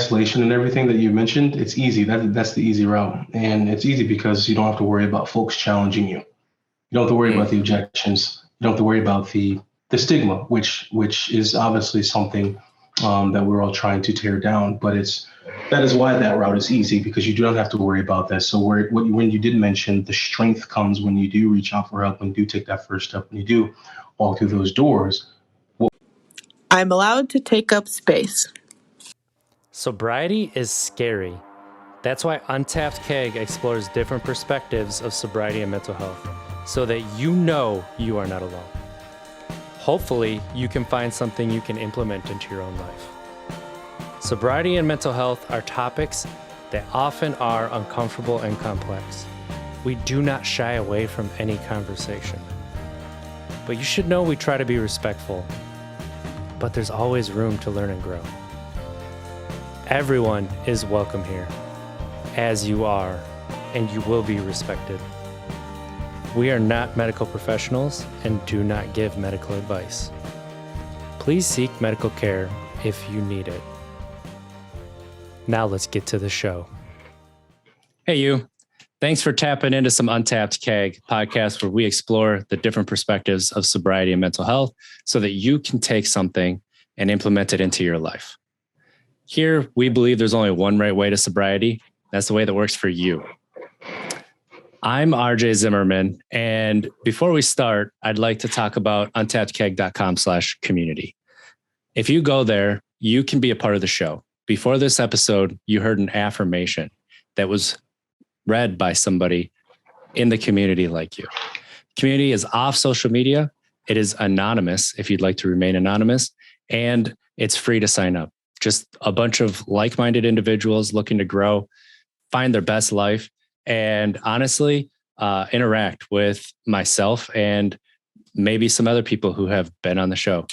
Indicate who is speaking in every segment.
Speaker 1: isolation and everything that you mentioned, it's easy. That's the easy route. And it's easy because you don't have to worry about folks challenging you. You don't have to worry about the objections. You don't have to worry about the stigma, which is obviously something that we're all trying to tear down. But that is why that route is easy, because you do not have to worry about that. So when you did mention the strength comes when you do reach out for help, when you do take that first step, when you do walk through those doors.
Speaker 2: I'm allowed to take up space.
Speaker 3: Sobriety is scary. That's why Untapped Keg explores different perspectives of sobriety and mental health, so that you know you are not alone. Hopefully, you can find something you can implement into your own life. Sobriety and mental health are topics that often are uncomfortable and complex. We do not shy away from any conversation. But you should know we try to be respectful, but there's always room to learn and grow. Everyone is welcome here, as you are, and you will be respected. We are not medical professionals and do not give medical advice. Please seek medical care if you need it. Now let's get to the show. Hey, you. Thanks for tapping into some Untapped Keg podcast, where we explore the different perspectives of sobriety and mental health so that you can take something and implement it into your life. Here, we believe there's only one right way to sobriety. That's the way that works for you. I'm RJ Zimmerman, and before we start, I'd like to talk about untappedkeg.com/community. If you go there, you can be a part of the show. Before this episode, you heard an affirmation that was read by somebody in the community like you. Community is off social media. It is anonymous if you'd like to remain anonymous, and it's free to sign up. Just a bunch of like-minded individuals looking to grow, find their best life, and honestly, interact with myself and maybe some other people who have been on the show.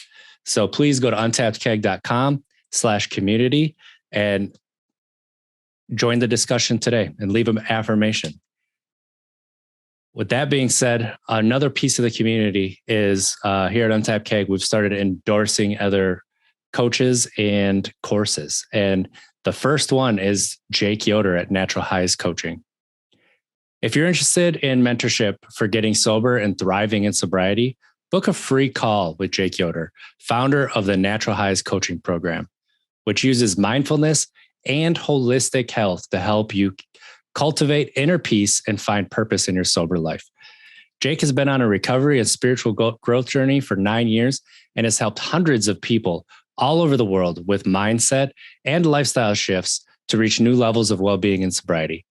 Speaker 3: So please go to untappedkeg.com/community and join the discussion today and leave an affirmation. With that being said, another piece of the community is here at Untapped Keg, we've started endorsing other coaches and courses. And the first one is Jake Yoder at Natural Highs Coaching. If you're interested in mentorship for getting sober and thriving in sobriety, book a free call with Jake Yoder, founder of the Natural Highs Coaching Program, which uses mindfulness and holistic health to help you cultivate inner peace and find purpose in your sober life. Jake has been on a recovery and spiritual growth journey for 9 years and has helped hundreds of people all over the world with mindset and lifestyle shifts to reach new levels of well-being and sobriety.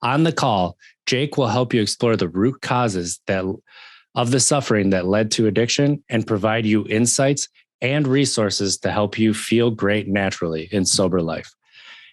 Speaker 3: On the call, Jake will help you explore the root causes of the suffering that led to addiction and provide you insights and resources to help you feel great naturally in sober life.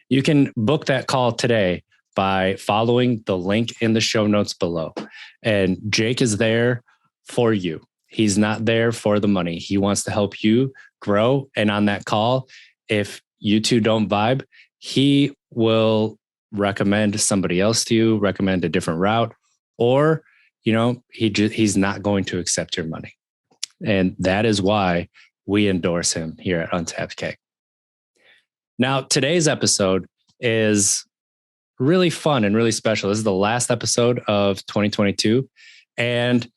Speaker 3: You can book that call today by following the link in the show notes below. And Jake is there for you. He's not there for the money. He wants to help you grow. And on that call, if you two don't vibe, he will recommend somebody else to you, recommend a different route, or, he's not going to accept your money. And that is why we endorse him here at Untapped Keg. Now, today's episode is really fun and really special. This is the last episode of 2022. And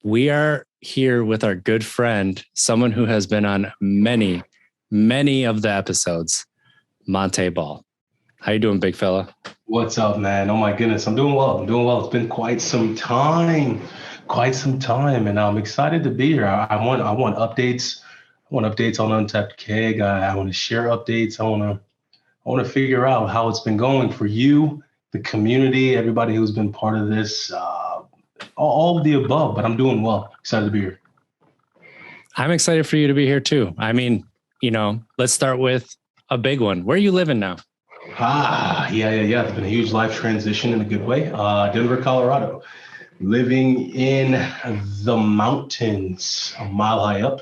Speaker 3: we are here with our good friend, someone who has been on many, many of the episodes, Montee Ball. How you doing, big fella?
Speaker 1: What's up, man? Oh my goodness, I'm doing well. It's been quite some time, and I'm excited to be here. I want updates. I want updates on Untapped Keg. I want to share updates. I want to figure out how it's been going for you, the community, everybody who's been part of this, all of the above. But I'm doing well. Excited to be here.
Speaker 3: I'm excited for you to be here too. I mean, let's start with a big one. Where are you living now?
Speaker 1: Yeah. It's been a huge life transition in a good way. Denver, Colorado. Living in the mountains, a mile high up.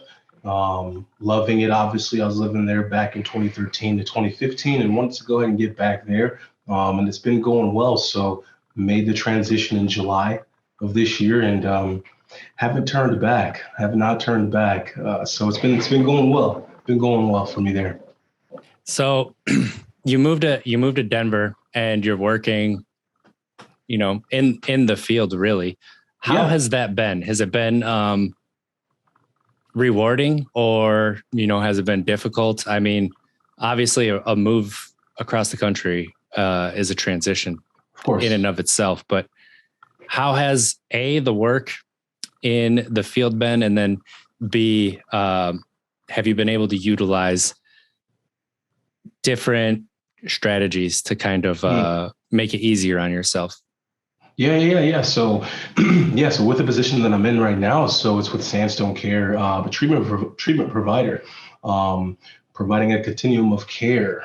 Speaker 1: Loving it. Obviously, I was living there back in 2013 to 2015 and wanted to go ahead and get back there. And it's been going well. So made the transition in July of this year and have not turned back. So it's been going well. Been going well for me there.
Speaker 3: So you moved to Denver and you're working, in the field really. How has that been? Has it been rewarding or, has it been difficult? I mean, obviously a move across the country is a transition in and of itself, but how has the work in the field been? And then B, have you been able to utilize different strategies to kind of make it easier on yourself?
Speaker 1: Yeah. So, so with the position that I'm in right now, so it's with Sandstone Care, a treatment provider, providing a continuum of care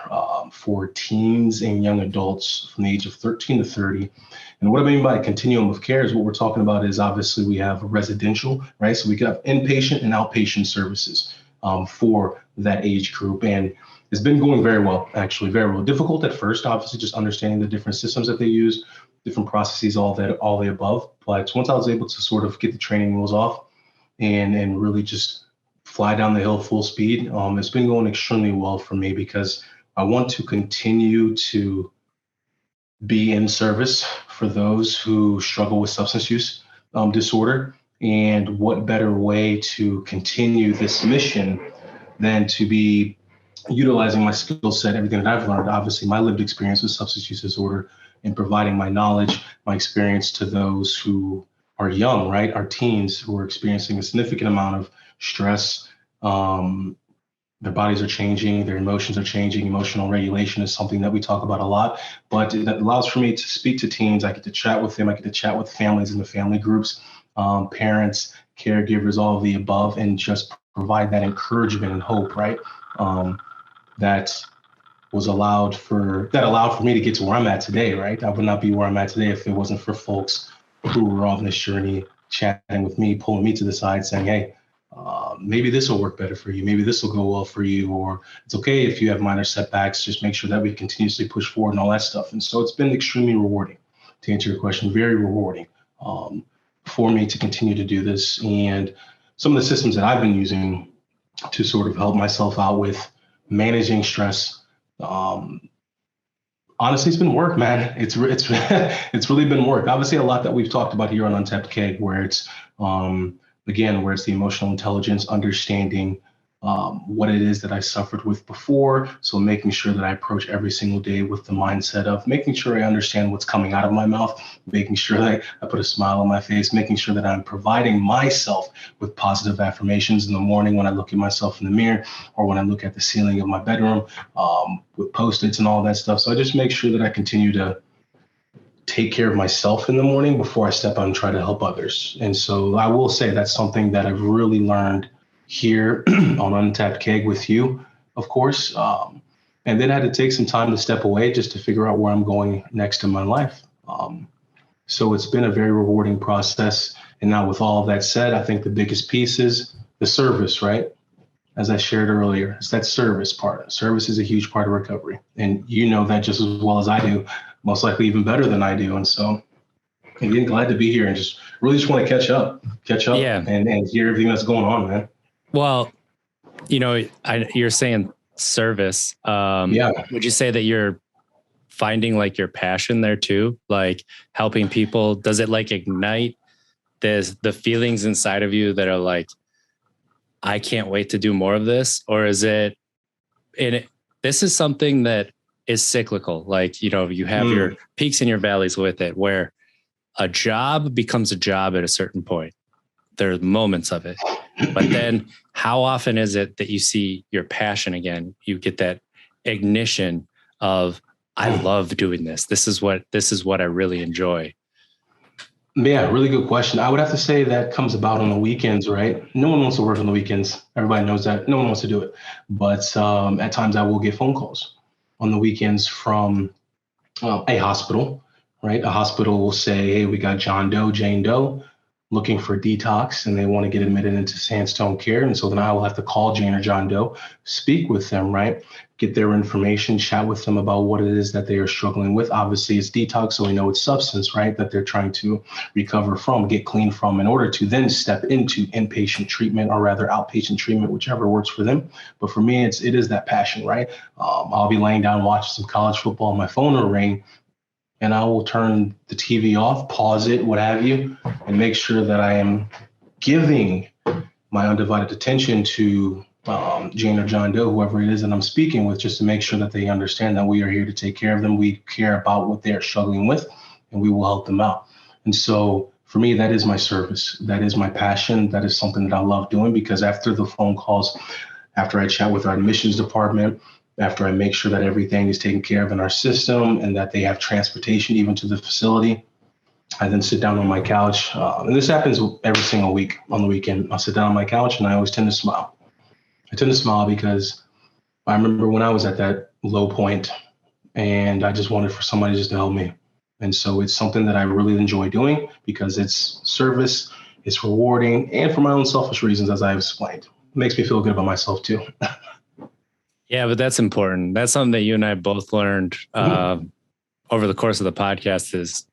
Speaker 1: for teens and young adults from the age of 13 to 30. And what I mean by continuum of care is what we're talking about is obviously we have residential, right? So we have inpatient and outpatient services for that age group. And it's been going very well, actually, very well. Difficult at first, obviously, just understanding the different systems that they use, different processes, all the above. But once I was able to sort of get the training wheels off and really just fly down the hill full speed, it's been going extremely well for me because I want to continue to be in service for those who struggle with substance use disorder. And what better way to continue this mission than to be utilizing my skill set, everything that I've learned, obviously my lived experience with substance use disorder, and providing my knowledge, my experience to those who are young, right? Our teens who are experiencing a significant amount of stress. Their bodies are changing, their emotions are changing. Emotional regulation is something that we talk about a lot, but that allows for me to speak to teens. I get to chat with them. I get to chat with families in the family groups, parents, caregivers, all of the above, and just provide that encouragement and hope, right? That allowed for me to get to where I'm at today, right? I would not be where I'm at today if it wasn't for folks who were on this journey, chatting with me, pulling me to the side, saying, hey, maybe this will work better for you. Maybe this will go well for you, or it's okay if you have minor setbacks, just make sure that we continuously push forward and all that stuff. And so it's been extremely rewarding, to answer your question, very rewarding for me to continue to do this. And some of the systems that I've been using to sort of help myself out with managing stress, honestly, it's been work, man. It's really been work. Obviously, a lot that we've talked about here on Untapped Keg, where it's where it's the emotional intelligence, understanding what it is that I suffered with before. So making sure that I approach every single day with the mindset of making sure I understand what's coming out of my mouth, making sure that I put a smile on my face, making sure that I'm providing myself with positive affirmations in the morning when I look at myself in the mirror, or when I look at the ceiling of my bedroom with Post-its and all that stuff. So I just make sure that I continue to take care of myself in the morning before I step out and try to help others. And so I will say that's something that I've really learned here on Untapped Keg with you, of course. And then I had to take some time to step away just to figure out where I'm going next in my life. So it's been a very rewarding process. And now with all of that said, I think the biggest piece is the service, right? As I shared earlier, it's that service part. Service is a huge part of recovery. And you know that just as well as I do, most likely even better than I do. And so again, glad to be here and just really just want to catch up and hear everything that's going on, man.
Speaker 3: Well, you're saying service. Would you say that you're finding like your passion there too? Like helping people? Does it like ignite the feelings inside of you that are like, I can't wait to do more of this? Or is it, this is something that is cyclical. Like, you have your peaks and your valleys with it, where a job becomes a job at a certain point. There are moments of it, but then how often is it that you see your passion again? You get that ignition of, I love doing this. This is what I really enjoy.
Speaker 1: Yeah, really good question. I would have to say that comes about on the weekends, right? No one wants to work on the weekends. Everybody knows that. No one wants to do it. But at times I will get phone calls on the weekends from a hospital, right? A hospital will say, hey, we got John Doe, Jane Doe. looking for detox and they want to get admitted into Sandstone Care. And so then I will have to call Jane or John Doe, speak with them, right? Get their information, chat with them about what it is that they are struggling with. Obviously, it's detox, so we know it's substance, right? That they're trying to recover from, get clean from, in order to then step into inpatient treatment, or rather outpatient treatment, whichever works for them. But for me, it is that passion, right? I'll be laying down watching some college football, my phone will ring, and I will turn the TV off, pause it, what have you, and make sure that I am giving my undivided attention to Jane or John Doe, whoever it is that I'm speaking with, just to make sure that they understand that we are here to take care of them. We care about what they're struggling with, and we will help them out. And so for me, that is my service. That is my passion. That is something that I love doing, because after the phone calls, after I chat with our admissions department, after I make sure that everything is taken care of in our system and that they have transportation even to the facility, I then sit down on my couch. And this happens every single week on the weekend. I'll sit down on my couch and I always tend to smile. I tend to smile because I remember when I was at that low point and I just wanted for somebody just to help me. And so it's something that I really enjoy doing because it's service, it's rewarding, and for my own selfish reasons, as I've explained. It makes me feel good about myself too.
Speaker 3: Yeah, but that's important. That's something that you and I both learned over the course of the podcast is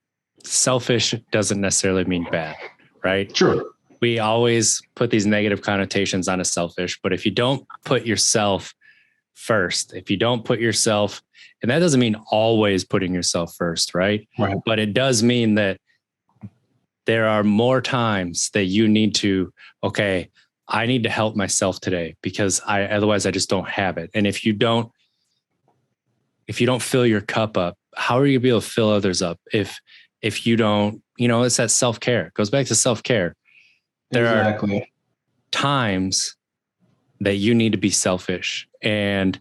Speaker 3: selfish doesn't necessarily mean bad, right?
Speaker 1: Sure.
Speaker 3: We always put these negative connotations on a selfish, but if you don't put yourself first, if you don't put yourself, and that doesn't mean always putting yourself first, right?
Speaker 1: Right.
Speaker 3: But it does mean that there are more times that you need to, okay, I need to help myself today because otherwise I just don't have it. And if you don't fill your cup up, how are you gonna be able to fill others up? If you don't, it's that self-care. It goes back to self-care. There are times that you need to be selfish. And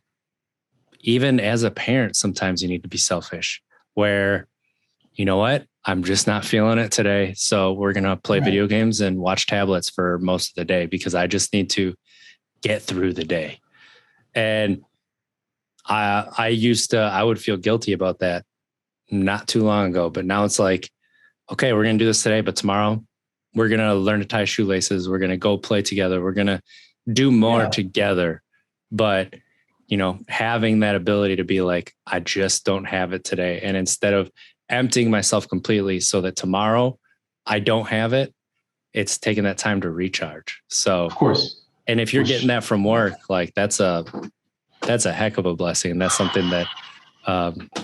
Speaker 3: even as a parent, sometimes you need to be selfish where, you know what? I'm just not feeling it today. So we're going to play video games and watch tablets for most of the day because I just need to get through the day. And I would feel guilty about that not too long ago, but now it's like, okay, we're going to do this today, but tomorrow we're going to learn to tie shoelaces. We're going to go play together. We're going to do more together. But, having that ability to be like, I just don't have it today. And instead of emptying myself completely so that tomorrow I don't have it, it's taking that time to recharge. So, of
Speaker 1: course.
Speaker 3: And if you're getting that from work, like that's a heck of a blessing. And that's something that,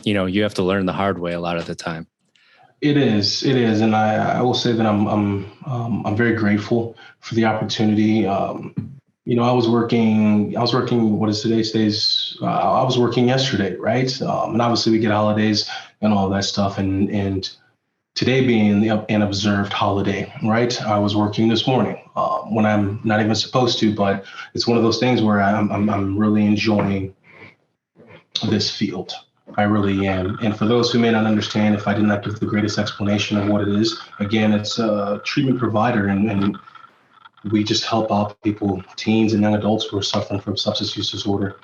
Speaker 3: you have to learn the hard way a lot of the time.
Speaker 1: It is. And I will say that I'm very grateful for the opportunity. I was working, what is today? I was working yesterday, right? And obviously we get holidays and all that stuff. And today being an observed holiday, right? I was working this morning when I'm not even supposed to, but it's one of those things where I'm really enjoying this field. I really am. And for those who may not understand, if I did not give the greatest explanation of what it is, again, it's a treatment provider and we just help out people, teens and young adults who are suffering from substance use disorder.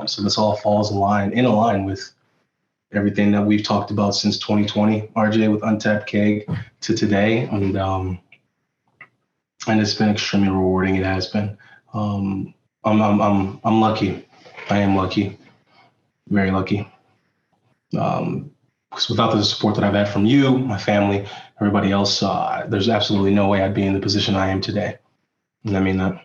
Speaker 1: So this all falls in line with everything that we've talked about since 2020, RJ, with Untapped Keg to today. And it's been extremely rewarding. It has been. I'm lucky. I am lucky. Very lucky. Because without the support that I've had from you, my family, everybody else, there's absolutely no way I'd be in the position I am today. And I mean that.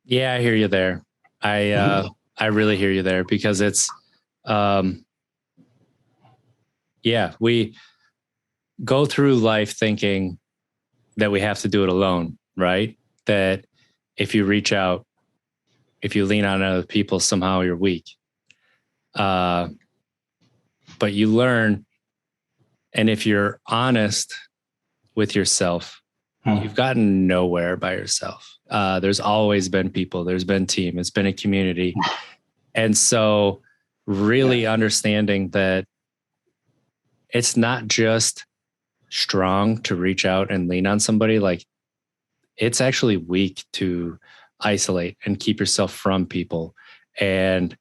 Speaker 3: Yeah, I hear you there. I really hear you there because it's, we go through life thinking that we have to do it alone, right? That if you reach out, if you lean on other people, somehow you're weak. But you learn, and if you're honest with yourself, you've gotten nowhere by yourself. There's always been people, there's been team, it's been a community. And so really understanding that it's not just strong to reach out and lean on somebody, like it's actually weak to isolate and keep yourself from people and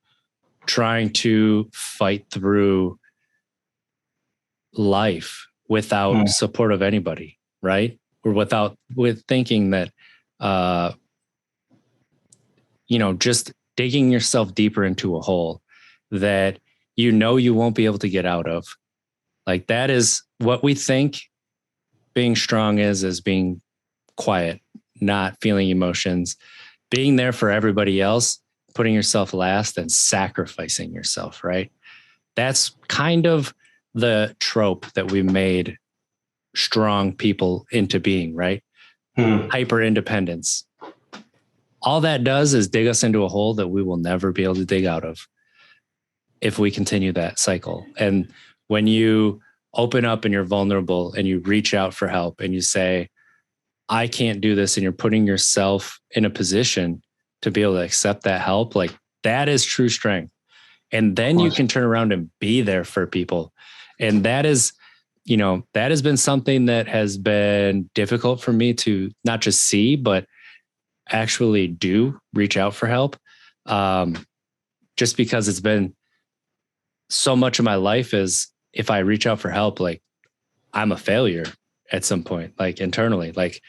Speaker 3: trying to fight through life without support of anybody, right? Or with thinking that, just digging yourself deeper into a hole that you won't be able to get out of. Like, that is what we think being strong is being quiet, not feeling emotions, being there for everybody else, putting yourself last, and sacrificing yourself, right? That's kind of the trope that we made strong people into being, right? Hyper independence. All that does is dig us into a hole that we will never be able to dig out of if we continue that cycle. And when you open up and you're vulnerable and you reach out for help and you say, I can't do this, and you're putting yourself in a position to be able to accept that help, like, that is true strength. And then you can turn around and be there for people. And that is, that has been something that has been difficult for me to not just see, but actually do reach out for help. Just because it's been so much of my life is, if I reach out for help, like, I'm a failure at some point, like internally, like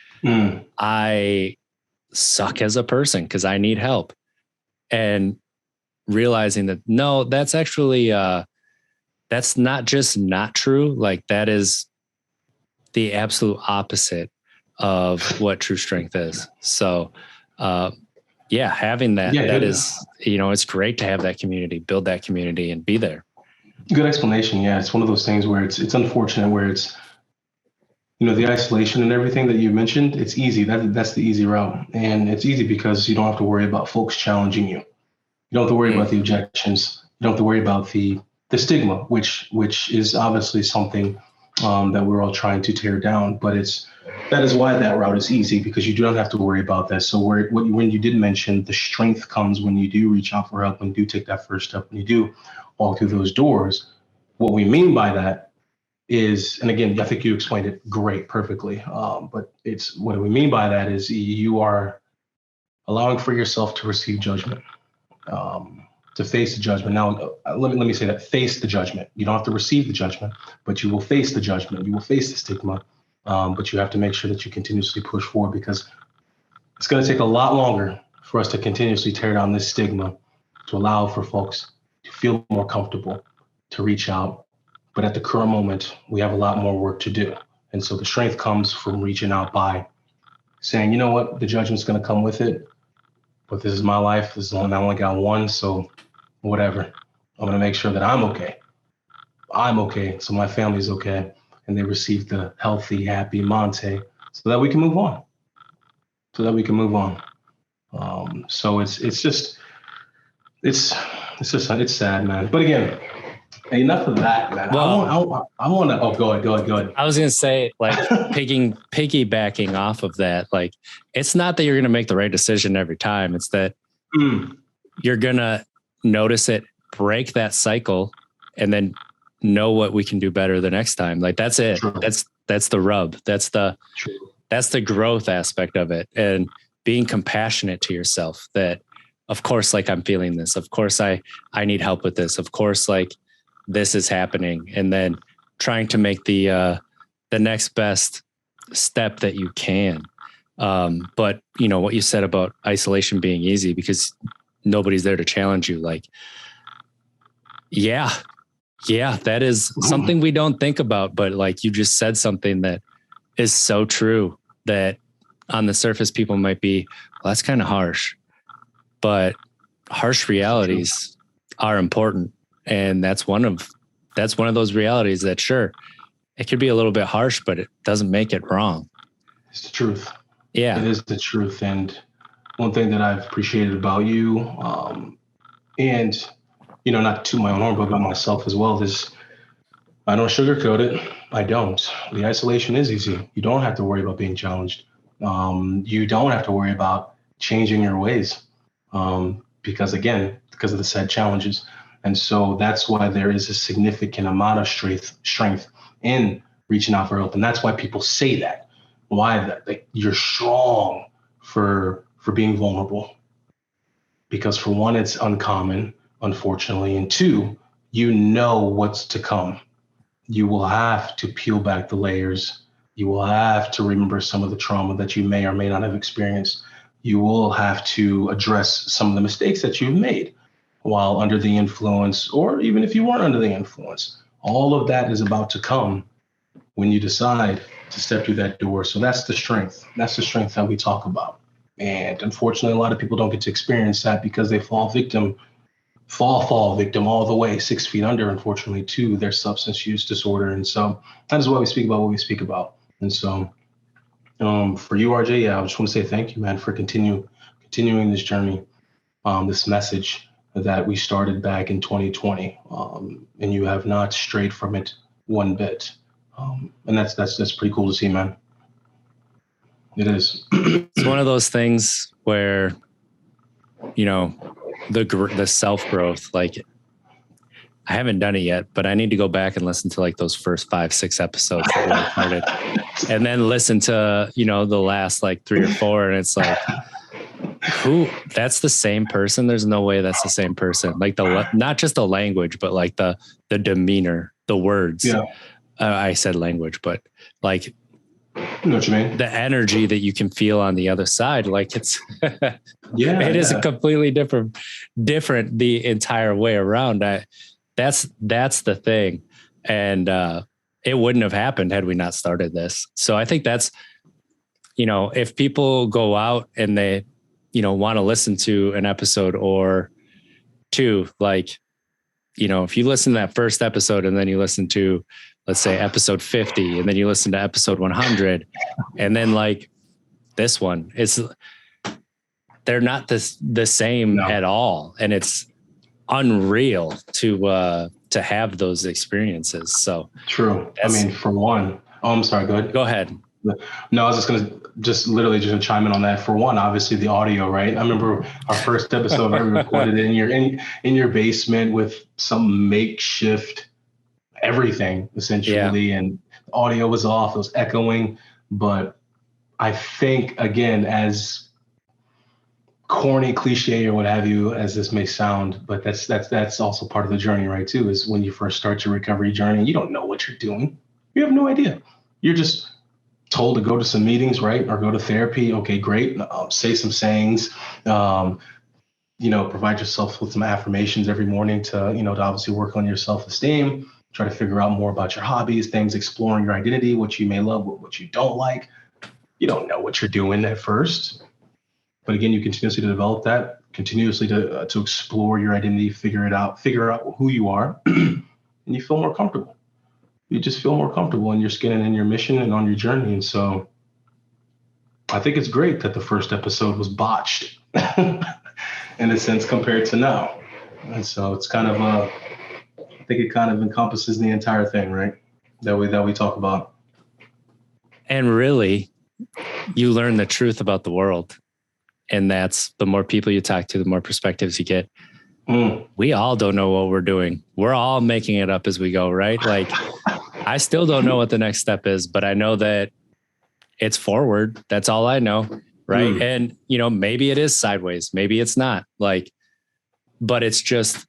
Speaker 3: I suck as a person because I need help. And realizing that, no, that's actually, that's not just not true. Like, that is the absolute opposite of what true strength is. So, having that, is, it's great to have that community, build that community, and be there.
Speaker 1: Good explanation. Yeah. It's one of those things where it's unfortunate, where it's, the isolation and everything that you mentioned. It's easy. That's the easy route. And it's easy because you don't have to worry about folks challenging you. You don't have to worry about the objections. You don't have to worry about the stigma, which is obviously something that we're all trying to tear down. But that is why that route is easy, because you don't have to worry about that. So when you did mention the strength comes when you do reach out for help, when you do take that first step, when you do walk through those doors, what we mean by that is, and again, I think you explained it perfectly. But it's, what we mean by that is, you are allowing for yourself to receive judgment, to face the judgment. Now, let me say that: face the judgment. You don't have to receive the judgment, but you will face the judgment. You will face the stigma. But you have to make sure that you continuously push forward, because it's going to take a lot longer for us to continuously tear down this stigma, to allow for folks to feel more comfortable to reach out. But at the current moment, we have a lot more work to do. And so the strength comes from reaching out by saying, you know what, the judgment's going to come with it, but this is my life. I only got one. So whatever, I'm going to make sure that I'm okay. I'm okay. So my family's okay. And they receive the healthy, happy Montee, so that we can move on. So it's sad, man. But again, enough of that, man. Well, I want to. Oh, go ahead.
Speaker 3: I was going to say, like, piggybacking off of that, like, it's not that you're going to make the right decision every time. It's that you're going to notice it, break that cycle, and then know what we can do better the next time. Like, that's it. True. That's the rub. That's the growth aspect of it. And being compassionate to yourself, that, of course, like, I'm feeling this. Of course, I need help with this. Of course, like, this is happening. And then trying to make the next best step that you can. But what you said about isolation being easy because nobody's there to challenge you. Like, yeah, that is something we don't think about, but, like, you just said something that is so true, that on the surface, people might be, well, that's kind of harsh, but harsh realities are important. And that's one of those realities that, sure, it could be a little bit harsh, but it doesn't make it wrong.
Speaker 1: It's the truth.
Speaker 3: Yeah,
Speaker 1: it is the truth. And one thing that I've appreciated about you, and not to my own horn, but about myself as well, is I don't sugarcoat it. I don't. The isolation is easy. You don't have to worry about being challenged. You don't have to worry about changing your ways, because of the said challenges. And so that's why there is a significant amount of strength in reaching out for help. And that's why people say that. Why that? Like, you're strong for being vulnerable. Because, for one, it's uncommon, unfortunately. And two, you know what's to come. you will have to peel back the layers. You will have to remember some of the trauma that you may or may not have experienced. You will have to address some of the mistakes that you've made while under the influence, or even if you weren't under the influence. All of that is about to come when you decide to step through that door. So that's the strength. That's the strength that we talk about. And unfortunately, a lot of people don't get to experience that because they fall victim all the way 6 feet under, unfortunately, to their substance use disorder. And so that is why we speak about what we speak about. And so for you, RJ, yeah, I just want to say thank you, man, for continuing this journey, this message that we started back in 2020. And you have not strayed from it one bit. And that's pretty cool to see, man. It is.
Speaker 3: It's one of those things where, you know, the self-growth, like I haven't done it yet, but I need to go back and listen to like those first 5-6 episodes that we recorded and then listen to, you know, the last like 3 or 4. And it's like, that's the same person. There's no way that's the same person. Like not just the language, but like the demeanor, the words.
Speaker 1: Yeah.
Speaker 3: I said language, but like,
Speaker 1: you know what you mean?
Speaker 3: The energy that you can feel on the other side, like it's, it is a completely different the entire way around. That's the thing. And it wouldn't have happened had we not started this. So I think that's, you know, if people go out and they, you know, want to listen to an episode or two, like, you know, if you listen to that first episode and then you listen to, let's say episode 50, and then you listen to episode 100, and then like this one, they're not the same at all. And it's unreal to have those experiences. So
Speaker 1: true. I mean, for one, I'm sorry, go ahead.
Speaker 3: Go ahead.
Speaker 1: No, I was just literally chime in on that. For one, obviously the audio, right? I remember our first episode I recorded in your basement with some makeshift everything essentially, and the audio was off, it was echoing. But I think, again, as corny, cliche, or what have you, as this may sound, but that's also part of the journey, right? Too, is when you first start your recovery journey, you don't know what you're doing. You have no idea. You're just told to go to some meetings, right? Or go to therapy. Okay, great. Say some sayings, you know, provide yourself with some affirmations every morning to, you know, to obviously work on your self-esteem, try to figure out more about your hobbies, things, exploring your identity, what you may love, what you don't like. You don't know what you're doing at first. But again, you continuously to develop that, continuously to explore your identity, figure out who you are, and you feel more comfortable. You just feel more comfortable in your skin and in your mission and on your journey. And so I think it's great that the first episode was botched in a sense compared to now. And so it's kind of I think it kind of encompasses the entire thing, right? That we talk about.
Speaker 3: And really, you learn the truth about the world. And that's the more people you talk to, the more perspectives you get. We all don't know what we're doing. We're all making it up as we go, right? Like, I still don't know what the next step is, but I know that it's forward. That's all I know, right? And, you know, maybe it is sideways. Maybe it's not. Like, but it's just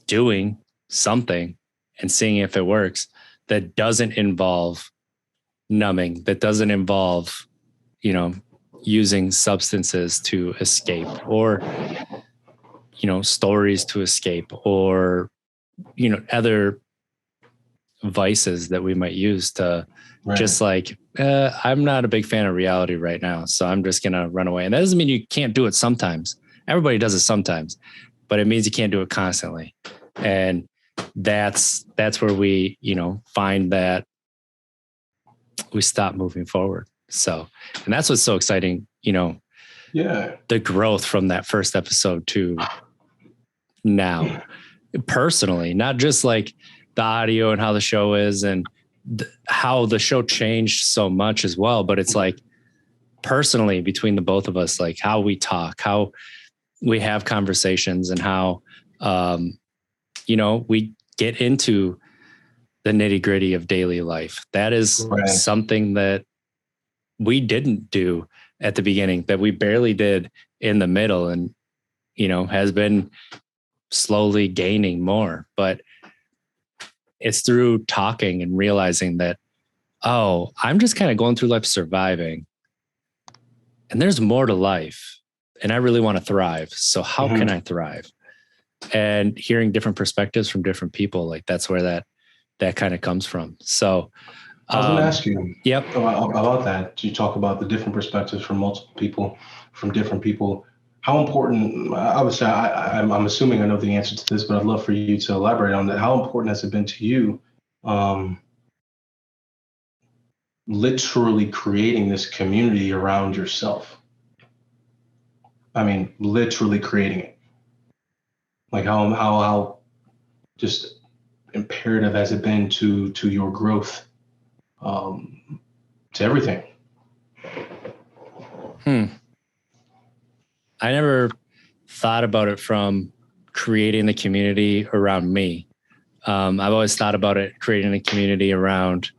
Speaker 3: doing something and seeing if it works that doesn't involve numbing, that doesn't involve, you know, using substances to escape, or, you know, stories to escape, or, you know, other vices that we might use to just like, I'm not a big fan of reality right now, so I'm just going to run away. And that doesn't mean you can't do it sometimes. Everybody does it sometimes, but it means you can't do it constantly. And that's where we, you know, find that we stop moving forward. So, and that's what's so exciting, you know, the growth from that first episode to now, personally, not just like the audio and how the show is and how the show changed so much as well, but it's like personally between the both of us, like how we talk, how we have conversations, and how, you know, we get into the nitty gritty of daily life. That is something that we didn't do at the beginning, that we barely did in the middle, and, you know, has been slowly gaining more. But it's through talking and realizing that, oh, I'm just kind of going through life surviving. And there's more to life. And I really want to thrive. So how can I thrive? And hearing different perspectives from different people, like that's where that kind of comes from. So
Speaker 1: I was going to ask you
Speaker 3: yep.
Speaker 1: about that. You talk about the different perspectives from multiple people, from different people. How important, obviously, I'm assuming I know the answer to this, but I'd love for you to elaborate on that. How important has it been to you literally creating this community around yourself? I mean, literally creating it. Like how just imperative has it been to your growth, to everything?
Speaker 3: I never thought about it from creating the community around me. I've always thought about it creating a community around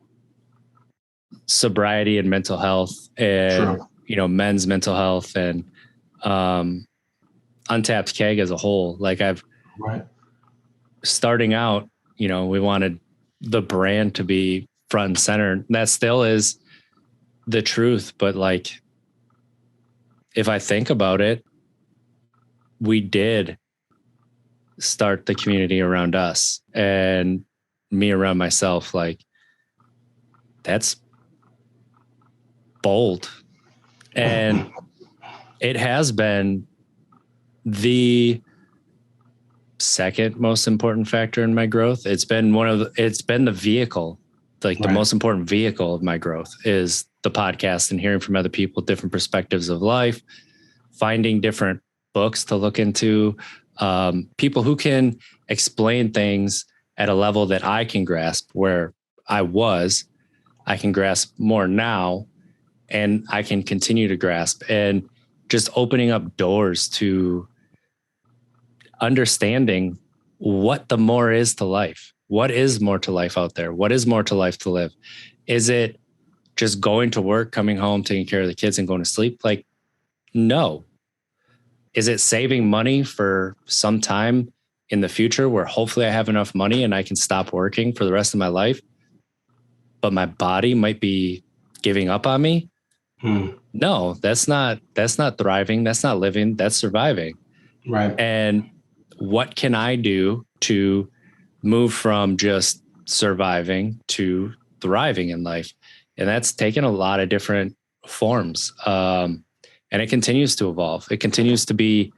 Speaker 3: sobriety and mental health, and men's mental health, and Untapped Keg as a whole. Like starting out, we wanted the brand to be front and center. That still is the truth, but like, if I think about it, we did start the community around us, and me around myself. Like, that's bold. And it has been the second most important factor in my growth. It's been the vehicle, like the most important vehicle of my growth is the podcast, and hearing from other people, different perspectives of life, finding different books to look into, people who can explain things at a level that I can grasp, where I can grasp more now, and I can continue to grasp, and just opening up doors to understanding what the more is to life. What is more to life out there? What is more to life to live? Is it just going to work, coming home, taking care of the kids, and going to sleep? Like, no. Is it saving money for some time in the future where hopefully I have enough money and I can stop working for the rest of my life, but my body might be giving up on me? No, that's not thriving. That's not living. That's surviving.
Speaker 1: Right.
Speaker 3: And what can I do to move from just surviving to thriving in life? And that's taken a lot of different forms. And it continues to evolve. It continues to be,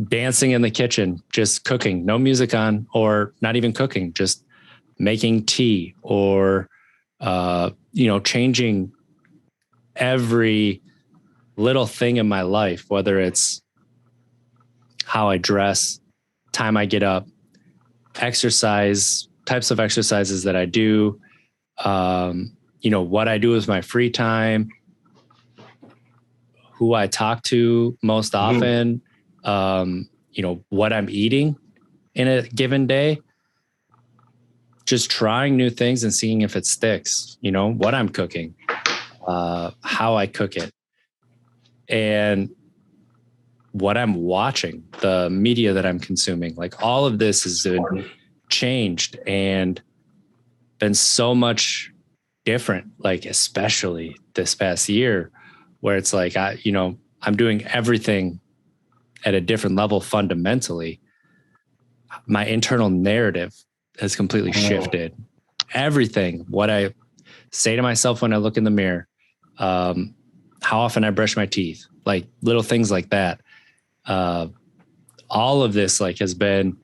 Speaker 3: dancing in the kitchen, just cooking, no music on, or not even cooking, just making tea, or, changing every little thing in my life, whether it's how I dress, time I get up, exercise, types of exercises that I do, what I do with my free time, who I talk to most often, what I'm eating in a given day, just trying new things and seeing if it sticks, what I'm cooking, how I cook it, and what I'm watching, the media that I'm consuming. Like, all of this has been changed and been so much different, like especially this past year, where it's like, I'm doing everything at a different level fundamentally. My internal narrative has completely shifted. Everything, what I say to myself when I look in the mirror, how often I brush my teeth, like little things like that. All of this has been,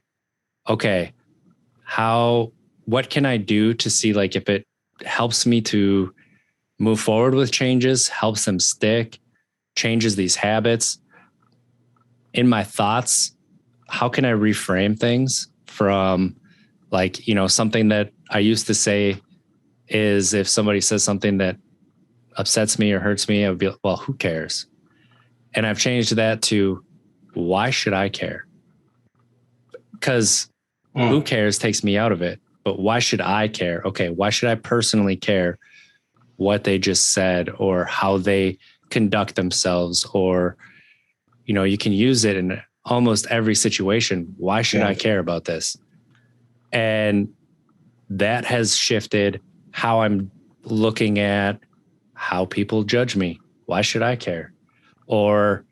Speaker 3: okay, what can I do to see if it helps me to move forward with changes, helps them stick, changes these habits in my thoughts. How can I reframe things from something that I used to say is, if somebody says something that upsets me or hurts me, I would be like, well, who cares? And I've changed that to, why should I care? Because who cares takes me out of it. But why should I care? Okay, why should I personally care what they just said, or how they conduct themselves? Or, you can use it in almost every situation. Why should I care about this? And that has shifted how I'm looking at how people judge me. Why should I care? Or,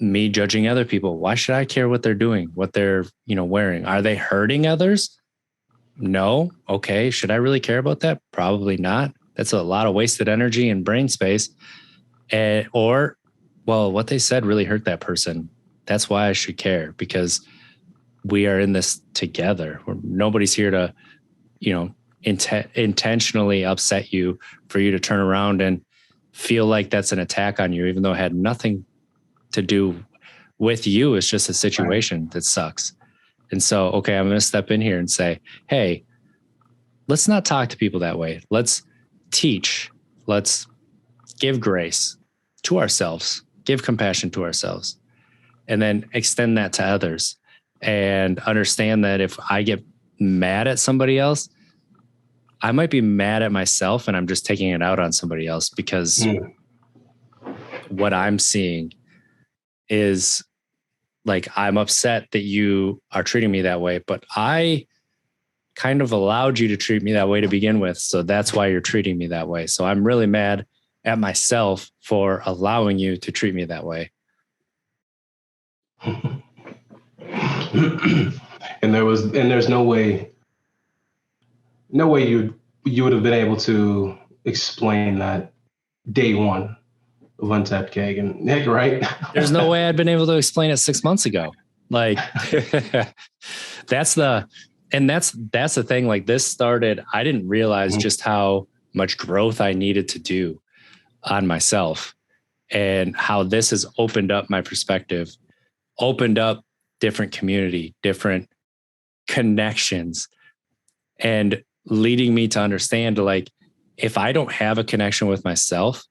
Speaker 3: me judging other people. Why should I care what they're doing, what they're, wearing? Are they hurting others? No. Okay. Should I really care about that? Probably not. That's a lot of wasted energy and brain space. Or, what they said really hurt that person. That's why I should care, because we are in this together. Nobody's here to, intentionally upset you for you to turn around and feel like that's an attack on you, even though it had nothing to do with you. It's just a situation that sucks. And so, okay, I'm going to step in here and say, hey, let's not talk to people that way. Let's teach. Let's give grace to ourselves, give compassion to ourselves, and then extend that to others. And understand that if I get mad at somebody else, I might be mad at myself and I'm just taking it out on somebody else, because what I'm seeing is like, I'm upset that you are treating me that way, but I kind of allowed you to treat me that way to begin with. So that's why you're treating me that way. So I'm really mad at myself for allowing you to treat me that way.
Speaker 1: And there's no way you would have been able to explain that day one of Untapped Keg, and Nick, right?
Speaker 3: There's no way I'd been able to explain it 6 months ago. Like that's the thing. Like, this started, I didn't realize just how much growth I needed to do on myself, and how this has opened up my perspective, opened up different community, different connections, and leading me to understand, like, if I don't have a connection with myself,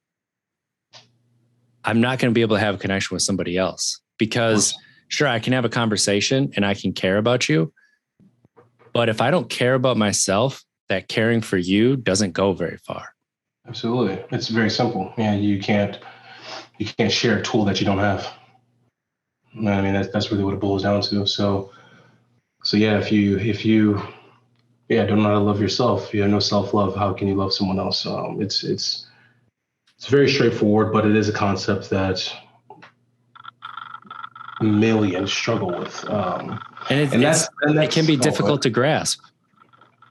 Speaker 3: I'm not going to be able to have a connection with somebody else. Because sure, I can have a conversation and I can care about you, but if I don't care about myself, that caring for you doesn't go very far.
Speaker 1: Absolutely. It's very simple. Yeah, you can't share a tool that you don't have. I mean, that's really what it boils down to. So yeah, if you don't know how to love yourself, you have no self-love, how can you love someone else? It's very straightforward, but it is a concept that millions struggle with.
Speaker 3: It can be difficult to grasp.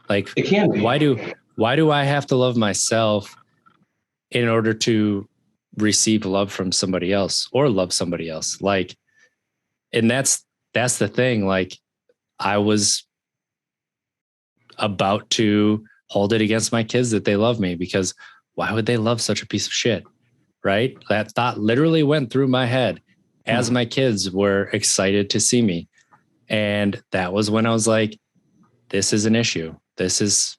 Speaker 3: Like,
Speaker 1: it can be.
Speaker 3: Why do I have to love myself in order to receive love from somebody else or love somebody else? Like, and that's the thing. Like, I was about to hold it against my kids that they love me, because why would they love such a piece of shit? Right? That thought literally went through my head as my kids were excited to see me. And that was when I was like, this is an issue. This is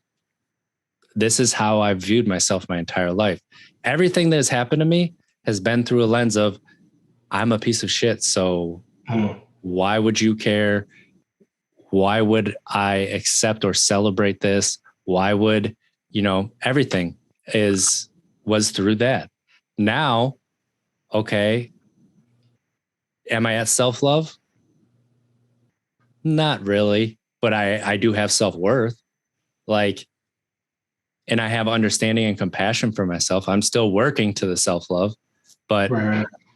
Speaker 3: how I've viewed myself my entire life. Everything that has happened to me has been through a lens of, I'm a piece of shit. So why would you care? Why would I accept or celebrate this? Why would, everything was through that. Now, okay, am I at self-love? Not really, but I do have self-worth. Like, and I have understanding and compassion for myself. I'm still working to the self-love, but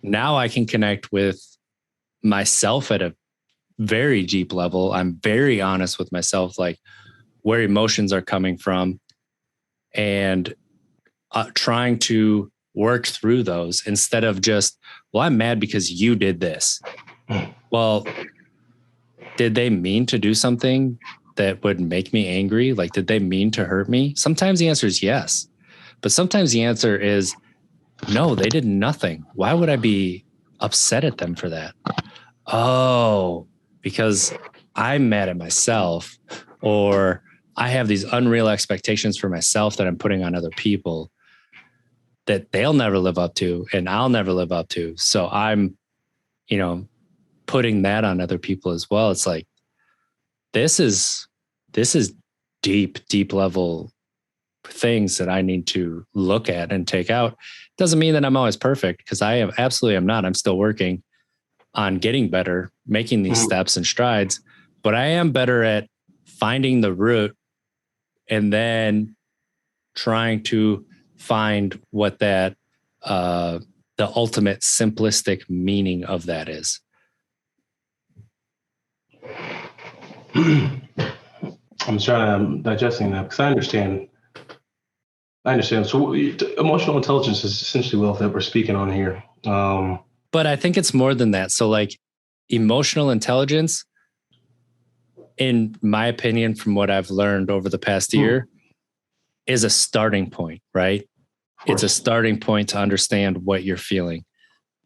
Speaker 3: now I can connect with myself at a very deep level. I'm very honest with myself, like where emotions are coming from, and trying to work through those instead of just, well, I'm mad because you did this. Well, did they mean to do something that would make me angry? Like, did they mean to hurt me? Sometimes the answer is yes, but sometimes the answer is no, they did nothing. Why would I be upset at them for that? Oh, because I'm mad at myself, or I have these unreal expectations for myself that I'm putting on other people that they'll never live up to and I'll never live up to. So I'm, putting that on other people as well. It's like, this is deep level things that I need to look at and take out. Doesn't mean that I'm always perfect, because I am not. I'm still working on getting better, making these steps and strides, but I am better at finding the root and then trying to find what that the ultimate simplistic meaning of that is.
Speaker 1: I'm trying to digesting that because I understand. So emotional intelligence is essentially what that we're speaking on here.
Speaker 3: But I think it's more than that. So like emotional intelligence, in my opinion, from what I've learned over the past year, is a starting point, right? It's a starting point to understand what you're feeling,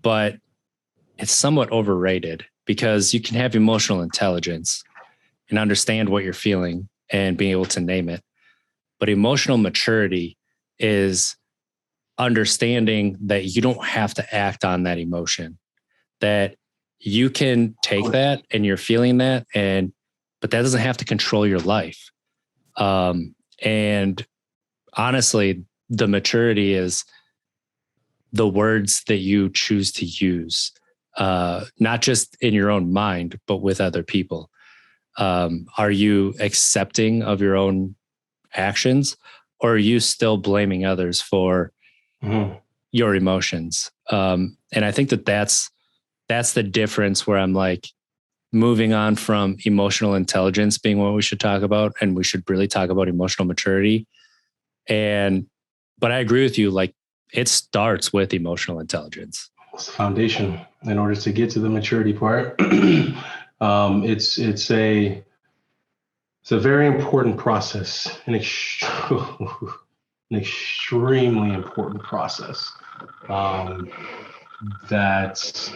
Speaker 3: but it's somewhat overrated because you can have emotional intelligence and understand what you're feeling and being able to name it. But emotional maturity is understanding that you don't have to act on that emotion, that you can take that and you're feeling that, but that doesn't have to control your life. And honestly, the maturity is the words that you choose to use, not just in your own mind, but with other people. Are you accepting of your own actions, or are you still blaming others for your emotions? And I think that's the difference where I'm like moving on from emotional intelligence being what we should talk about, and we should really talk about emotional maturity. But I agree with you. Like, it starts with emotional intelligence.
Speaker 1: It's the foundation in order to get to the maturity part. It's a very important process, an extremely important process that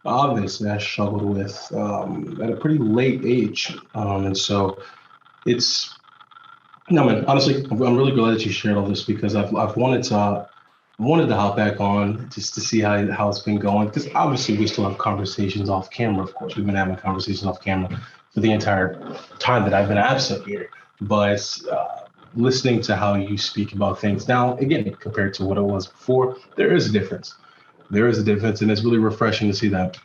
Speaker 1: obviously I struggled with at a pretty late age, and so it's. No, man. Honestly, I'm really glad that you shared all this because I've wanted to hop back on just to see how it's been going, because obviously we still have conversations off camera. Of course, we've been having conversations off camera for the entire time that I've been absent here. But listening to how you speak about things now, again, compared to what it was before, there is a difference. There is a difference, and it's really refreshing to see that.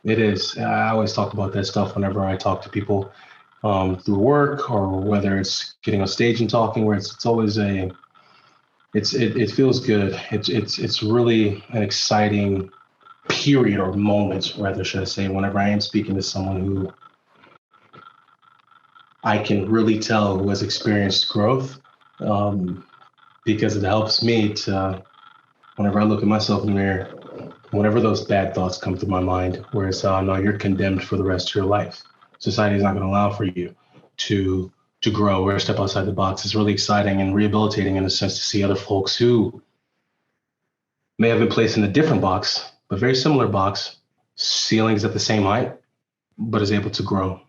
Speaker 1: It is. I always talk about that stuff whenever I talk to people through work, or whether it's getting on stage and talking, where it's always it feels good. It's really an exciting period, or moment, rather should I say, whenever I am speaking to someone who I can really tell who has experienced growth, because it helps me to, whenever I look at myself in the mirror, whenever those bad thoughts come through my mind, where it's no, you're condemned for the rest of your life. Society is not going to allow for you to grow or step outside the box. It's really exciting and rehabilitating in a sense to see other folks who may have been placed in a different box, but very similar box, ceilings at the same height, but is able to grow.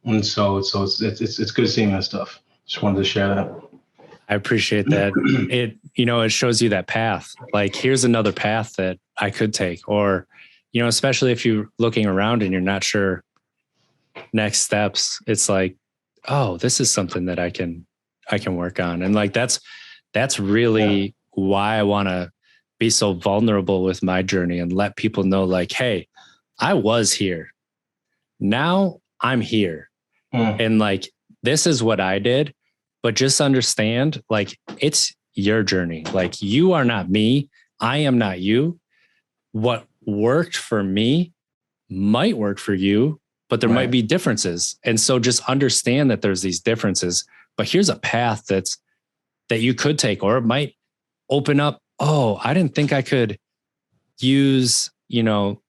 Speaker 1: And so it's good seeing that stuff. Just wanted to share that.
Speaker 3: I appreciate that. It shows you that path. Like, here's another path that I could take, or, especially if you're looking around and you're not sure next steps, it's like, oh, this is something that I can work on. And like, that's really why I want to be so vulnerable with my journey and let people know, like, hey, I was here. Now I'm here. And like, this is what I did. But just understand, like, it's your journey. Like, you are not me. I am not you. What worked for me might work for you, but there might be differences. And so just understand that there's these differences, but here's a path that you could take, or it might open up. Oh, I didn't think I could use,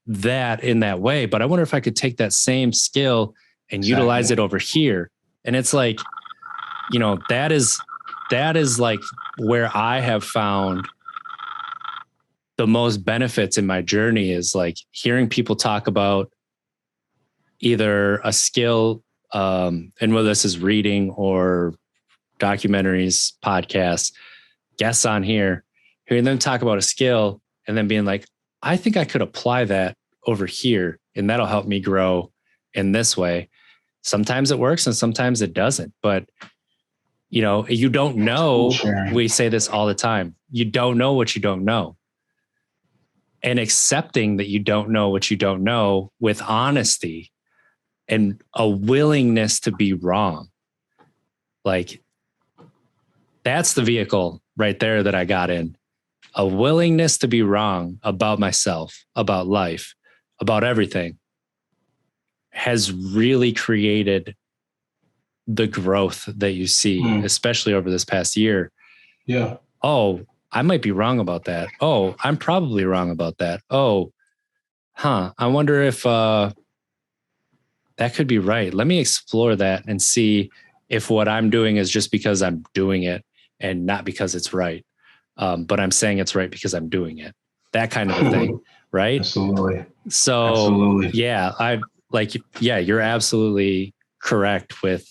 Speaker 3: that in that way, but I wonder if I could take that same skill and utilize it over here. And it's like, that is like where I have found the most benefits in my journey, is like hearing people talk about either a skill, and whether this is reading or documentaries, podcasts, guests on here, hearing them talk about a skill and then being like, I think I could apply that over here and that'll help me grow in this way. Sometimes it works and sometimes it doesn't, but you don't know. We say this all the time. You don't know what you don't know. And accepting that you don't know what you don't know with honesty and a willingness to be wrong Like, that's the vehicle right there that I got in. A willingness to be wrong about myself, about life, about everything has really created the growth that you see, especially over this past year.
Speaker 1: Yeah.
Speaker 3: Oh, I might be wrong about that. Oh, I'm probably wrong about that. Oh, I wonder if that could be right. Let me explore that and see if what I'm doing is just because I'm doing it and not because it's right. But I'm saying it's right because I'm doing it. That kind of a thing, right?
Speaker 1: Absolutely.
Speaker 3: So,
Speaker 1: Absolutely.
Speaker 3: yeah, you're absolutely correct with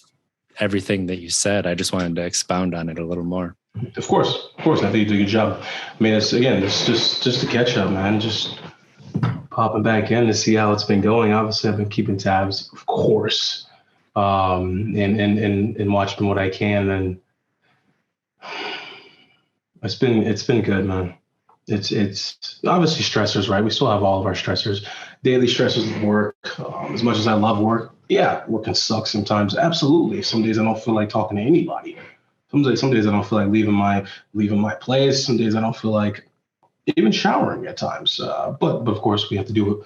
Speaker 3: everything that you said. I just wanted to expound on it a little more.
Speaker 1: Of course. I think you did a good job. I mean, it's just a catch up, man. Just popping back in to see how it's been going. Obviously, I've been keeping tabs, of course, and watching what I can. And it's been good, man. It's obviously stressors, right? We still have all of our stressors, daily stressors at work. As much as I love work, yeah, work can suck sometimes. Absolutely. Some days I don't feel like talking to anybody. Some days I don't feel like leaving my place. Some days I don't feel like even showering at times. But of course we have to do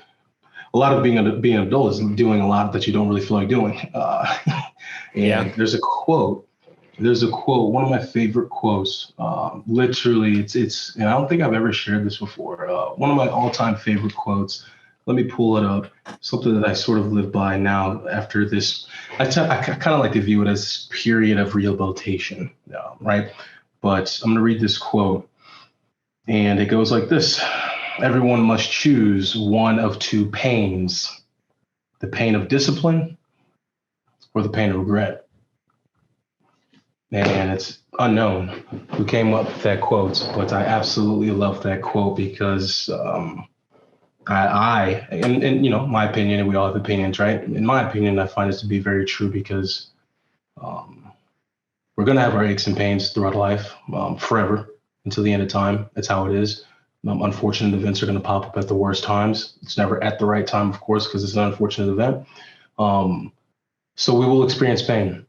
Speaker 1: a lot of being an adult is doing a lot that you don't really feel like doing. And there's a quote, one of my favorite quotes. Literally, it's, and I don't think I've ever shared this before. One of my all-time favorite quotes. Let me pull it up. Something that I sort of live by now after this. I kind of like to view it as this period of rehabilitation, right? But I'm going to read this quote, and it goes like this: everyone must choose one of two pains, the pain of discipline or the pain of regret. And it's unknown who came up with that quote, but I absolutely love that quote because and you know, my opinion, and we all have opinions, right? In my opinion, I find this to be very true because we're going to have our aches and pains throughout life, forever, until the end of time. That's how it is. Unfortunate events are going to pop up at the worst times. It's never at the right time, of course, because it's an unfortunate event. So we will experience pain.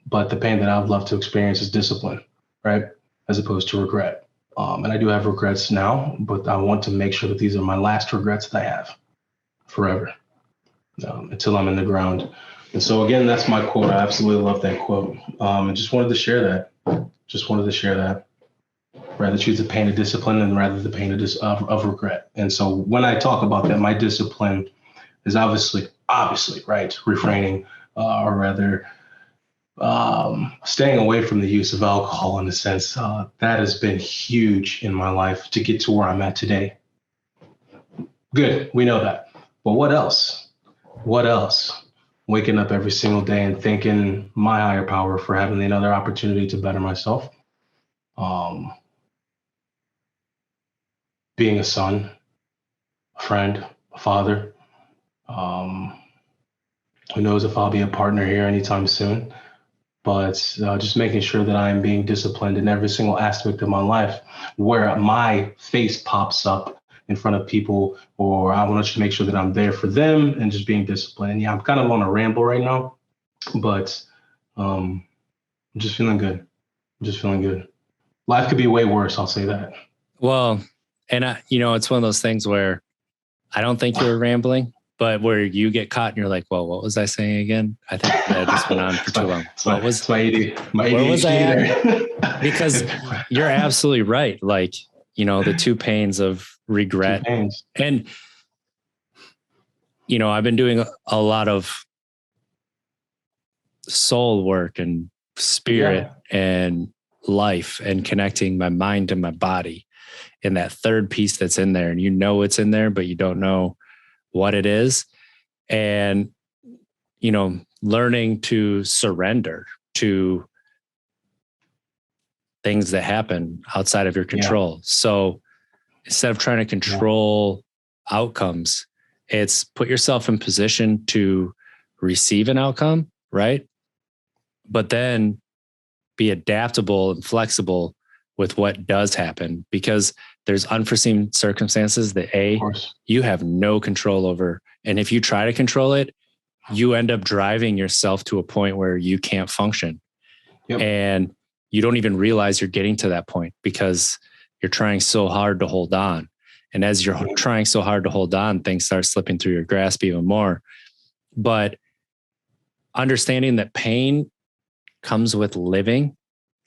Speaker 1: But the pain that I would love to experience is discipline, right? As opposed to regret. And I do have regrets now, but I want to make sure that these are my last regrets that I have forever, until I'm in the ground. And so again, that's my quote. I absolutely love that quote. And just wanted to share that. Rather choose the pain of discipline than rather the pain of regret. And so when I talk about that, my discipline is obviously, right, refraining, or rather staying away from the use of alcohol in a sense. That has been huge in my life to get to where I'm at today. Good, we know that. But what else? Waking up every single day and thanking my higher power for having another opportunity to better myself. Being a son, a friend, a father. Who knows if I'll be a partner here anytime soon. But just making sure that I am being disciplined in every single aspect of my life where my face pops up in front of people, or I want to make sure that I'm there for them and just being disciplined. And yeah, I'm kind of on a ramble right now, but I'm just feeling good. Life could be way worse. I'll say that.
Speaker 3: Well, and it's one of those things where I don't think you're rambling, but where you get caught and you're like, well, what was I saying again? I think that just went on for too long.
Speaker 1: Where was
Speaker 3: I at? Because you're absolutely right. Like, the two pains of regret. And, I've been doing a lot of soul work and spirit and life and connecting my mind to my body. And that third piece that's in there, and it's in there, but you don't know what it is. And, learning to surrender to things that happen outside of your control. Yeah. So instead of trying to control outcomes, it's put yourself in position to receive an outcome, right? But then be adaptable and flexible with what does happen, because there's unforeseen circumstances that you have no control over. And if you try to control it, you end up driving yourself to a point where you can't function.
Speaker 1: Yep.
Speaker 3: And you don't even realize you're getting to that point because you're trying so hard to hold on. And as you're trying so hard to hold on, things start slipping through your grasp even more. But understanding that pain comes with living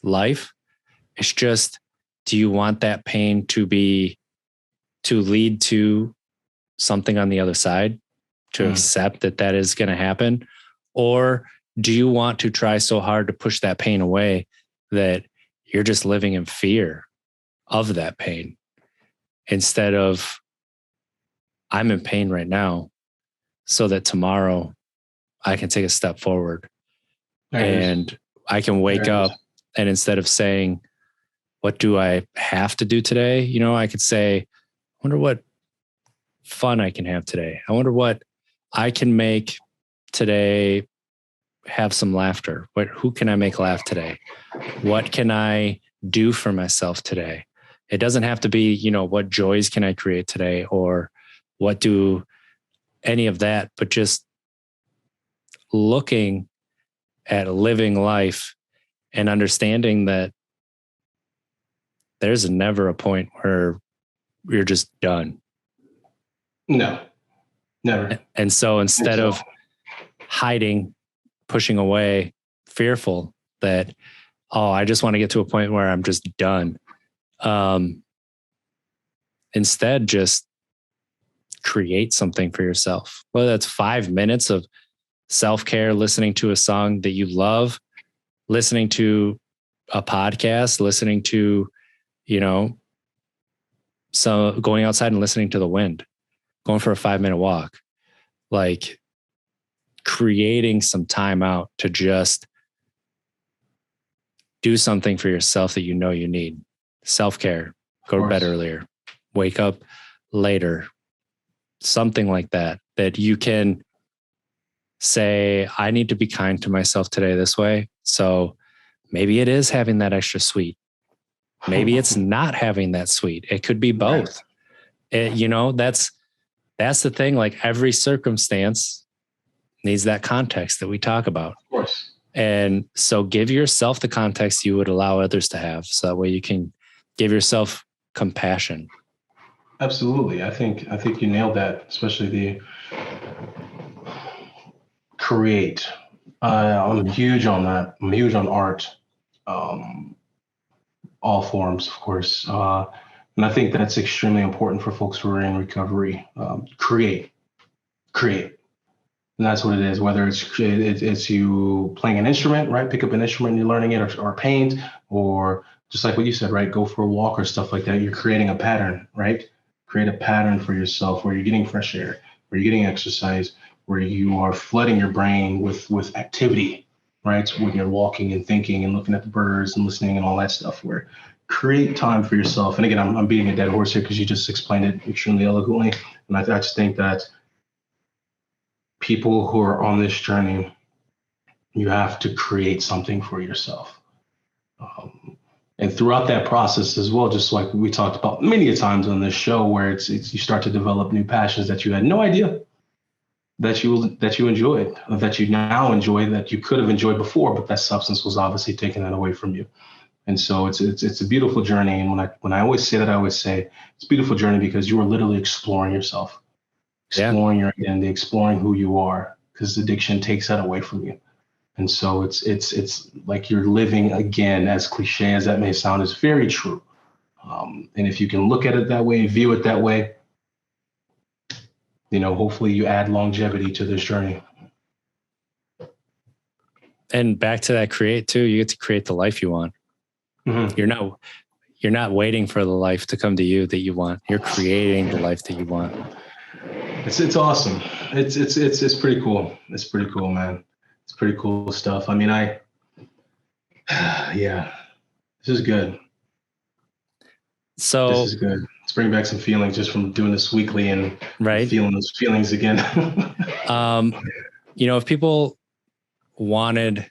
Speaker 3: life, it's just, do you want that pain to lead to something on the other side, to accept that is going to happen? Or do you want to try so hard to push that pain away that you're just living in fear of that pain instead of, I'm in pain right now so that tomorrow I can take a step forward and I can wake up, and instead of saying, what do I have to do today? I could say, I wonder what fun I can have today. I wonder what I can make today have some laughter. Who can I make laugh today? What can I do for myself today? It doesn't have to be, what joys can I create today or what do any of that, but just looking at living life and understanding that there's never a point where you're just done.
Speaker 1: No, never.
Speaker 3: And so instead of hiding, pushing away, fearful that, I just want to get to a point where I'm just done. Instead, just create something for yourself. Whether that's 5 minutes of self-care, listening to a song that you love, listening to a podcast, listening to, so going outside and listening to the wind, going for a 5-minute walk, like creating some time out to just do something for yourself that you need. Self-care, go to bed earlier, wake up later, something like that you can say, I need to be kind to myself today this way. So maybe it is having that extra sweet. Maybe it's not having that sweet. It could be both. That's the thing. Like every circumstance needs that context that we talk about.
Speaker 1: Of course.
Speaker 3: And so give yourself the context you would allow others to have. So that way you can give yourself compassion.
Speaker 1: Absolutely. I think you nailed that, especially the create. I'm huge on that. I'm huge on art. All forms, of course. And I think that's extremely important for folks who are in recovery. Create. And that's what it is, whether it's you playing an instrument, right? Pick up an instrument and you're learning it, or paint, or just like what you said, right? Go for a walk or stuff like that. You're creating a pattern, right? Create a pattern for yourself where you're getting fresh air, where you're getting exercise, where you are flooding your brain with activity, right? So when you're walking and thinking and looking at the birds and listening and all that stuff, where create time for yourself. And again, I'm beating a dead horse here because you just explained it extremely eloquently. And I just think that people who are on this journey, you have to create something for yourself. And throughout that process as well, just like we talked about many a times on this show, where it's you start to develop new passions that you had no idea that you enjoyed, or that you now enjoy, that you could have enjoyed before, but that substance was obviously taking that away from you. And so it's a beautiful journey. And when I always say that, I always say it's a beautiful journey because you are literally exploring yourself, exploring your identity, exploring who you are, because addiction takes that away from you. And so it's like you're living again, as cliche as that may sound, is very true. And if you can look at it that way, view it that way, hopefully you add longevity to this journey.
Speaker 3: And back to that create too, you get to create the life you want. Mm-hmm. You're not waiting for the life to come to you that you want. You're creating the life that you want.
Speaker 1: It's awesome. It's pretty cool. It's pretty cool, man. It's pretty cool stuff. I mean, this is good.
Speaker 3: So
Speaker 1: this is good. It's bringing back some feelings just from doing this weekly and feeling those feelings again.
Speaker 3: If people wanted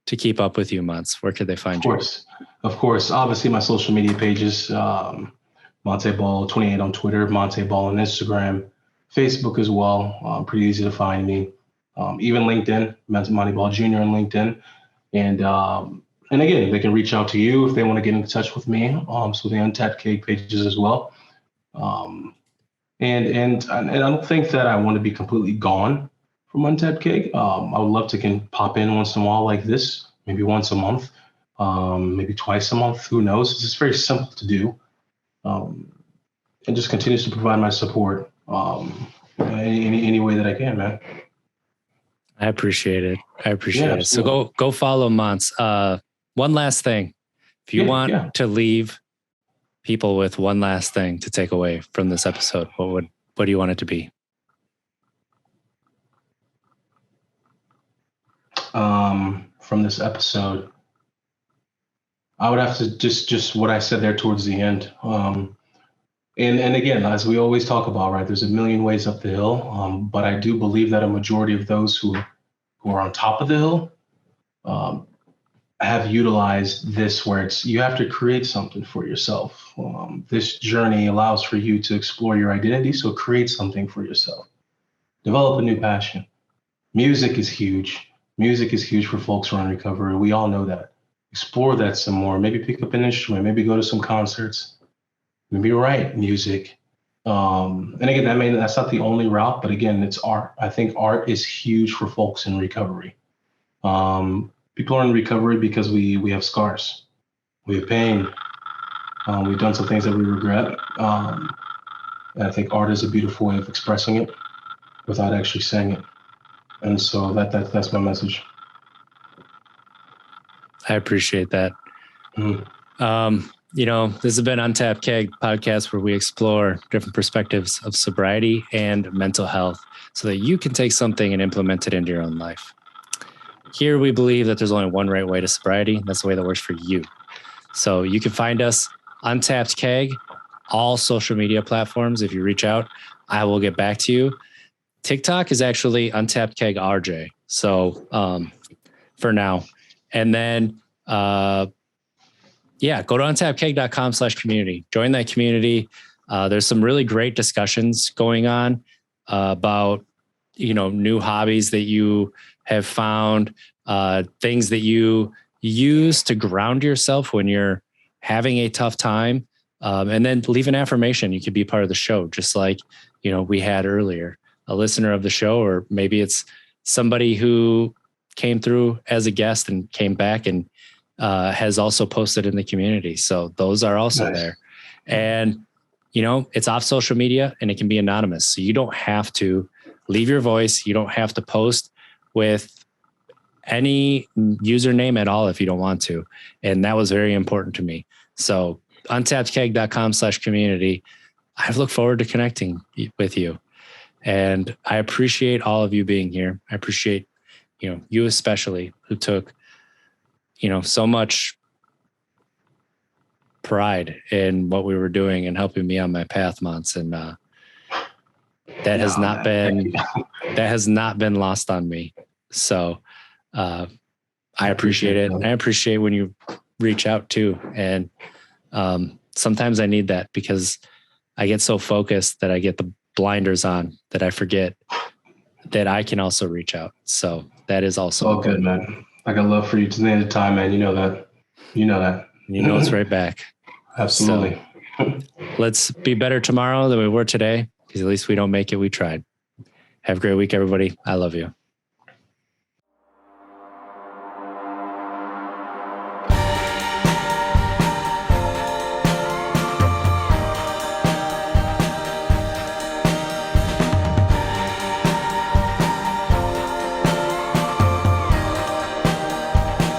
Speaker 3: to keep up with you, Montz, where could they find you?
Speaker 1: Of course. Obviously, my social media pages, Montee Ball 28 on Twitter, Montee Ball on Instagram, Facebook as well. Pretty easy to find me. even LinkedIn, Montee Ball Jr. on LinkedIn. And again, they can reach out to you if they want to get in touch with me. So the Untapped Keg pages as well. And I don't think that I want to be completely gone from Untapped Keg. I would love to can pop in once in a while like this, maybe once a month, maybe twice a month. Who knows? It's just very simple to do, and just continues to provide my support any way that I can, man.
Speaker 3: I appreciate it. So go follow Montz. One last thing, if you want to leave people with one last thing to take away from this episode, what do you want it to be?
Speaker 1: From this episode, I would have to just what I said there towards the end. And again, as we always talk about, right, there's a million ways up the hill. But I do believe that a majority of those who are on top of the hill have utilized this, where you have to create something for yourself. This journey allows for you to explore your identity. So create something for yourself. Develop a new passion. Music is huge. Music is huge for folks who are in recovery. We all know that. Explore that some more. Maybe pick up an instrument. Maybe go to some concerts. Maybe write music. And again, that's not the only route, but again, it's art. I think art is huge for folks in recovery. People are in recovery because we have scars. We have pain. We've done some things that we regret. And I think art is a beautiful way of expressing it without actually saying it. And so that's my message.
Speaker 3: I appreciate that. This has been Untapped Keg podcast, where we explore different perspectives of sobriety and mental health so that you can take something and implement it into your own life. Here, we believe that there's only one right way to sobriety. That's the way that works for you. So you can find us Untapped Keg, all social media platforms. If you reach out, I will get back to you. TikTok is actually Untapped Keg RJ. So for now. And then, go to untappedkeg.com/community. Join that community. There's some really great discussions going on about, new hobbies that you have found, things that you use to ground yourself when you're having a tough time. And then leave an affirmation. You could be part of the show, just like, we had earlier, a listener of the show, or maybe it's somebody who came through as a guest and came back and has also posted in the community. So those are also nice. There. And, it's off social media and it can be anonymous. So you don't have to leave your voice. You don't have to post with any username at all if you don't want to. And that was very important to me. So untappedkeg.com/community. I look forward to connecting with you. And I appreciate all of you being here. I appreciate, you especially, who took, so much pride in what we were doing and helping me on my path, Montz. And that has not been lost on me. So I appreciate it. And I appreciate when you reach out too. And sometimes I need that, because I get so focused that I get the blinders on that I forget that I can also reach out. So that is also
Speaker 1: all good, man. I got love for you to the end of time, man. You know that.
Speaker 3: It's right back.
Speaker 1: Absolutely.
Speaker 3: So, let's be better tomorrow than we were today, because at least we don't make it. We tried. Have a great week, everybody. I love you.